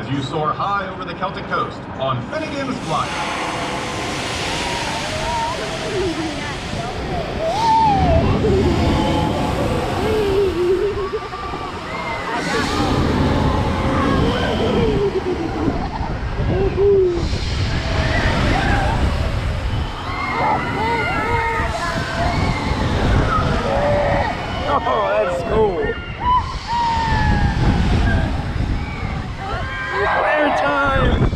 as you soar high over the Celtic coast on Finnegans Flyer. Oh, that's cool. Flare time!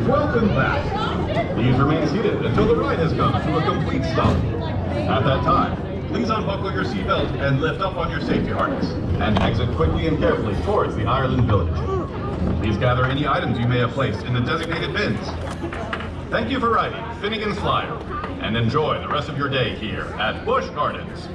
Welcome back. Please remain seated until the ride has come to a complete stop. At that time, please unbuckle your seatbelt and lift up on your safety harness, and exit quickly and carefully towards the Ireland Village. Please gather any items you may have placed in the designated bins. Thank you for riding Finnegans Flyer, and enjoy the rest of your day here at Busch Gardens.